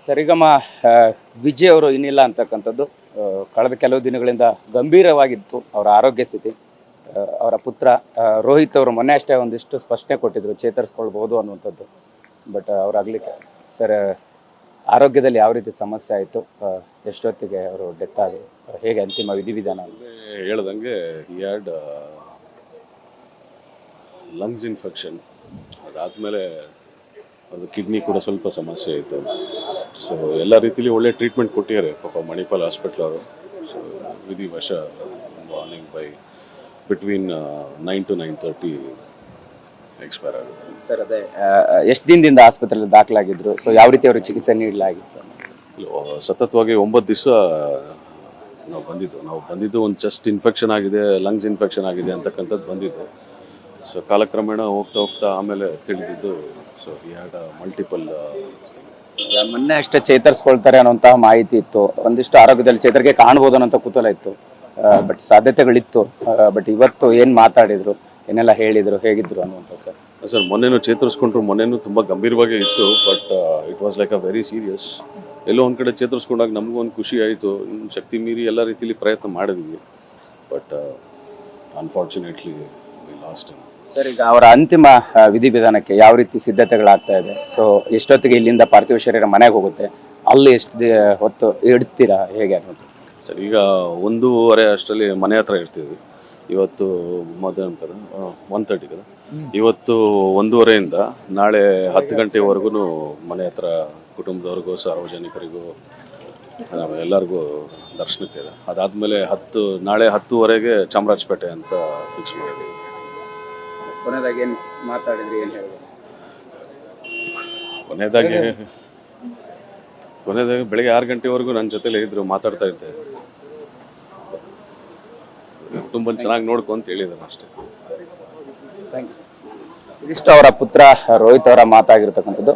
ಸರಿಗಮ ಆ, ವಿಜಯ್ ಅವರು ಇನ್ನಿಲ್ಲ ಅಂತಕ್ಕಂಥದ್ದು ಕಳೆದ ಕೆಲವು ದಿನಗಳಿಂದ ಗಂಭೀರವಾಗಿತ್ತು ಅವರ ಆರೋಗ್ಯ ಸ್ಥಿತಿ. ಅವರ ಪುತ್ರ ರೋಹಿತ್ ಅವರು ಮೊನ್ನೆ ಅಷ್ಟೇ ಒಂದಿಷ್ಟು ಸ್ಪಷ್ಟನೆ ಕೊಟ್ಟಿದ್ರು, ಚೇತರಿಸ್ಕೊಳ್ಬಹುದು ಅನ್ನುವಂಥದ್ದು. ಬಟ್ ಅವರಾಗಲಿಕ್ಕೆ ಸರ್ ಆರೋಗ್ಯದಲ್ಲಿ ಯಾವ ರೀತಿ ಸಮಸ್ಯೆ ಆಯಿತು, ಎಷ್ಟೊತ್ತಿಗೆ ಅವರು ಡೆತ್ ಆದರು, ಹೇಗೆ ಅಂತಿಮ ವಿಧಿವಿಧಾನ? ಹೇಳ್ದಂಗೆ ಈ ಹ್ಯಾಡ್ ಲಂಗ್ಸ್ ಇನ್ಫೆಕ್ಷನ್, ಅದಾದಮೇಲೆ ಅದು ಕಿಡ್ನಿ ಕೂಡ ಸ್ವಲ್ಪ ಸಮಸ್ಯೆ ಆಯಿತು. ಸೊ ಎಲ್ಲ ರೀತಿಲಿ ಒಳ್ಳೆ ಟ್ರೀಟ್ಮೆಂಟ್ ಕೊಟ್ಟಿದ್ದಾರೆ ಪಾಪ ಮಣಿಪಾಲ್ ಹಾಸ್ಪಿಟ್ಲ್ ಅವರು. ಸೊ ವಿಧಿವಶ ಮಾರ್ನಿಂಗ್ ಬಿಟ್ವೀನ್ 9 to 9:30 ಎಕ್ಸ್ಪೈರ್ ಆಗುತ್ತೆ. ಸರ್ ಅದೇ ಎಷ್ಟು ದಿನದಿಂದ ಆಸ್ಪತ್ರೆಯಲ್ಲಿ ದಾಖಲಾಗಿದ್ರು, ಸೊ ಯಾವ ರೀತಿ ಅವರು ಚಿಕಿತ್ಸೆ ನೀಡಲಾಗಿತ್ತು? ಸತತವಾಗಿ 9 ದಿವಸ ನಾವು ಬಂದಿದ್ದು ಒಂದು ಚೆಸ್ಟ್ ಇನ್ಫೆಕ್ಷನ್ ಆಗಿದೆ, ಲಂಗ್ಸ್ ಇನ್ಫೆಕ್ಷನ್ ಆಗಿದೆ ಅಂತಕ್ಕಂಥದ್ದು ಬಂದಿದ್ದು. ಸೊ ಕಾಲಕ್ರಮೇಣ ಹೋಗ್ತಾ ಆಮೇಲೆ ತಿಳಿದಿದ್ದು. ಸೊ ಈ ಹ್ಯಾಡ್ ಮಲ್ಟಿಪಲ್. ಮೊನ್ನೆ ಅಷ್ಟೇ ಚೇತರಿಸ್ಕೊಳ್ತಾರೆ ಅನ್ನೋಂತಹ ಮಾಹಿತಿ ಇತ್ತು, ಒಂದಿಷ್ಟು ಆರೋಗ್ಯದಲ್ಲಿ ಚೇತರಿಕೆ ಕಾಣ್ಬೋದು ಅನ್ನೋಂಥ ಕುತೂಹಲ ಇತ್ತು, ಬಟ್ ಸಾಧ್ಯತೆಗಳಿತ್ತು. ಬಟ್ ಇವತ್ತು ಏನು ಮಾತಾಡಿದ್ರು, ಏನೆಲ್ಲ ಹೇಳಿದ್ರು, ಹೇಗಿದ್ರು ಅನ್ನುವಂಥ ಸರ್ ಮೊನ್ನೆನೂ ಚೇತರಿಸ್ಕೊಂಡ್ರು, ಮೊನ್ನೆನೂ ತುಂಬ ಗಂಭೀರವಾಗಿ ಇತ್ತು. But it was like a very serious. ಎಲ್ಲೋ ಒಂದು ಕಡೆ ಚೇತರಿಸ್ಕೊಂಡಾಗ ನಮಗೂ ಒಂದು ಖುಷಿ ಆಯಿತು. ಶಕ್ತಿ ಮೀರಿ ಎಲ್ಲ ರೀತಿಯಲ್ಲಿ ಪ್ರಯತ್ನ ಮಾಡಿದ್ವಿ, but unfortunately V last. Sir ಈಗ ಅವರ ಅಂತಿಮ ವಿಧಿವಿಧಾನಕ್ಕೆ ಯಾವ ರೀತಿ ಸಿದ್ಧತೆಗಳಾಗ್ತಾ ಇದೆ? ಸೊ ಎಷ್ಟೊತ್ತಿಗೆ ಇಲ್ಲಿಂದ ಪಾರ್ಥಿವ ಶರೀರ ಮನೆಗೆ ಹೋಗುತ್ತೆ, ಅಲ್ಲಿ ಎಷ್ಟು ಹೊತ್ತು ಇಡ್ತೀರಾ, ಹೇಗೆ ಅನ್ನೋದು? ಸರ್ ಈಗ 1:30 ಅಷ್ಟರಲ್ಲಿ ಮನೆ ಹತ್ರ ಇರ್ತೀವಿ. ಇವತ್ತು ಮಧ್ಯಾಹ್ನ 1:30 కదా, ಇವತ್ತು 1:30 ನಾಳೆ 10 ಗಂಟೆವರೆಗೂ ಮನೆ ಹತ್ರ ಕುಟುಂಬದವ್ರಿಗೂ ಸಾರ್ವಜನಿಕರಿಗೂ ಎಲ್ಲರಿಗೂ ದರ್ಶನಕ್ಕೆ ಇದೆ. ಅದಾದಮೇಲೆ ನಾಳೆ 10:30ಗೆ ಚಾಮರಾಜಪೇಟೆ ಅಂತ ಫಿಕ್ಸ್ ಮಾಡಿದ್ದೀವಿ. ಕೊನೆಯದಾಗಿ ಏನು ಮಾತಾಡಿದ್ರಿ, ಏನು ಹೇಳಿದ್ರು? ಕೊನೆಯದಾಗಿ ಬೆಳಗ್ಗೆ 6 ಗಂಟೆವರೆಗೂ ನನ್ನ ಜೊತೆಲೇ ಇದ್ರು, ಮಾತಾಡ್ತಾ ಇದ್ದೆ. ಕುಟುಂಬ ಚೆನ್ನಾಗಿ ನೋಡ್ಕೊ ಅಂತ ಹೇಳಿದ್ದಾರೆ ಅಷ್ಟೇ. ಇದಿಷ್ಟು ಅವರ ಪುತ್ರ ರೋಹಿತ್ ಅವರ ಮಾತಾಗಿರ್ತಕ್ಕಂಥದ್ದು.